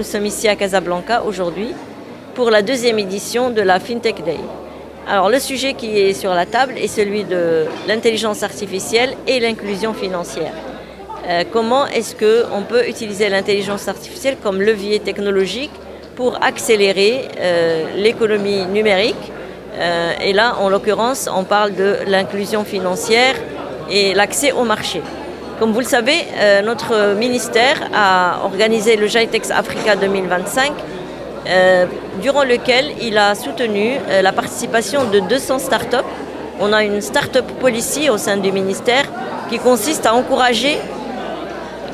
nous sommes ici à Casablanca aujourd'hui pour la deuxième édition de la FinTech Day. Alors le sujet qui est sur la table est celui de l'intelligence artificielle et l'inclusion financière. Comment est-ce qu'on peut utiliser l'intelligence artificielle comme levier technologique pour accélérer l'économie numérique. Et là, en l'occurrence, on parle de l'inclusion financière et l'accès au marché. Comme vous le savez, notre ministère a organisé le GITEX Africa 2025, durant lequel il a soutenu la participation de 200 startups. On a une startup policy au sein du ministère qui consiste à encourager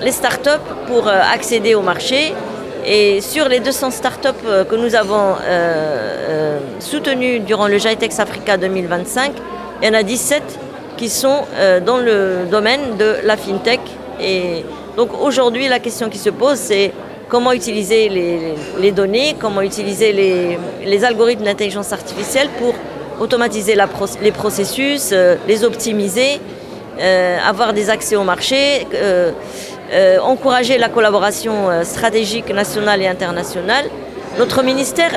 les startups pour accéder au marché. Et sur les 200 startups que nous avons soutenues durant le GITEX Africa 2025, il y en a 17 qui sont dans le domaine de la FinTech. Et donc aujourd'hui, la question qui se pose, c'est comment utiliser les données, comment utiliser les algorithmes d'intelligence artificielle pour automatiser les processus, les optimiser, avoir des accès au marché, encourager la collaboration stratégique nationale et internationale. Notre ministère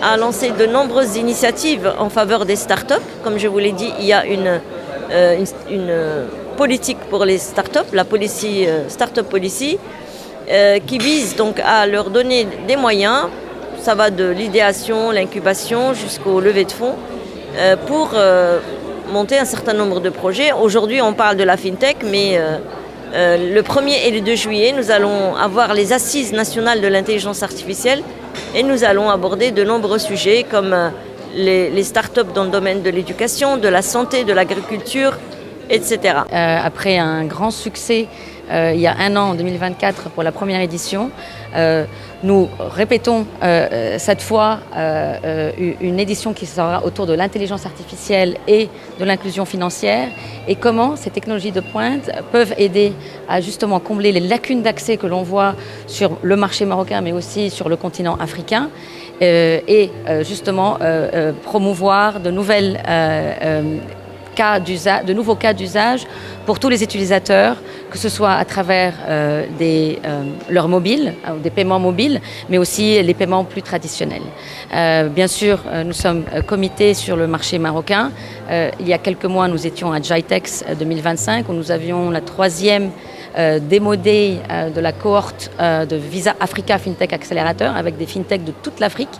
a lancé de nombreuses initiatives en faveur des startups. Comme je vous l'ai dit, il y a une politique pour les startups, la policy, Startup Policy, qui vise donc à leur donner des moyens. Ça va de l'idéation, l'incubation jusqu'au levée de fonds pour monter un certain nombre de projets. Aujourd'hui, on parle de la FinTech, mais le 1er et le 2 juillet, nous allons avoir les assises nationales de l'intelligence artificielle et nous allons aborder de nombreux sujets comme les startups dans le domaine de l'éducation, de la santé, de l'agriculture, etc. Après un grand succès il y a un an, en 2024, pour la première édition, nous répétons cette fois une édition qui sera autour de l'intelligence artificielle et de l'inclusion financière et comment ces technologies de pointe peuvent aider à justement combler les lacunes d'accès que l'on voit sur le marché marocain mais aussi sur le continent africain et justement promouvoir de nouveaux cas d'usage pour tous les utilisateurs, que ce soit à travers leurs mobiles, des paiements mobiles, mais aussi les paiements plus traditionnels. Bien sûr, nous sommes comités sur le marché marocain. Il y a quelques mois, nous étions à GITEX 2025, où nous avions la 3e démo day de la cohorte de Visa Africa FinTech Accelerator avec des FinTech de toute l'Afrique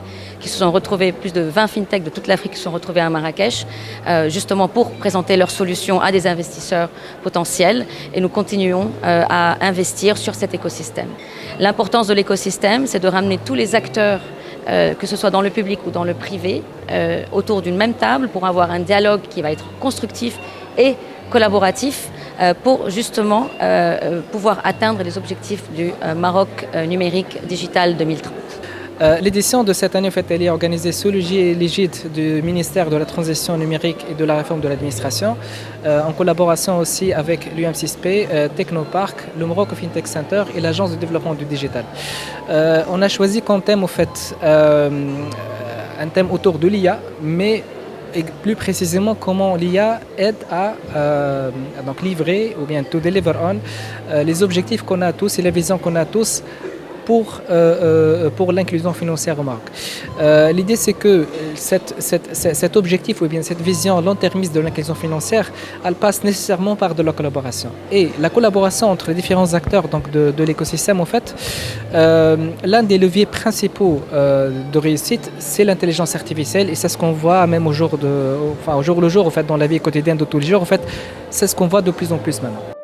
qui se sont retrouvés, plus de 20 FinTech de toute l'Afrique qui se sont retrouvés à Marrakech justement pour présenter leurs solutions à des investisseurs potentiels et nous continuons à investir sur cet écosystème. L'importance de l'écosystème, c'est de ramener tous les acteurs que ce soit dans le public ou dans le privé, autour d'une même table pour avoir un dialogue qui va être constructif et collaboratif pour justement pouvoir atteindre les objectifs du Maroc numérique digital 2030. L'édition de cette année, en fait, elle est organisée sous l'égide du ministère de la Transition numérique et de la réforme de l'administration, en collaboration aussi avec l'UM6P, Technopark, le Morocco FinTech Center et l'Agence de développement du digital. On a choisi comme thème, en fait, un thème autour de l'IA, mais et plus précisément comment l'IA aide à donc livrer ou bien to deliver on les objectifs qu'on a tous et les visions qu'on a tous pour l'inclusion financière au Maroc. L'idée, c'est que cet objectif ou bien cette vision long-termiste de l'inclusion financière, elle passe nécessairement par de la collaboration. Et la collaboration entre les différents acteurs donc de l'écosystème, en fait, l'un des leviers principaux de réussite, c'est l'intelligence artificielle et c'est ce qu'on voit même au jour le jour, en fait, dans la vie quotidienne de tous les jours. En fait, c'est ce qu'on voit de plus en plus maintenant.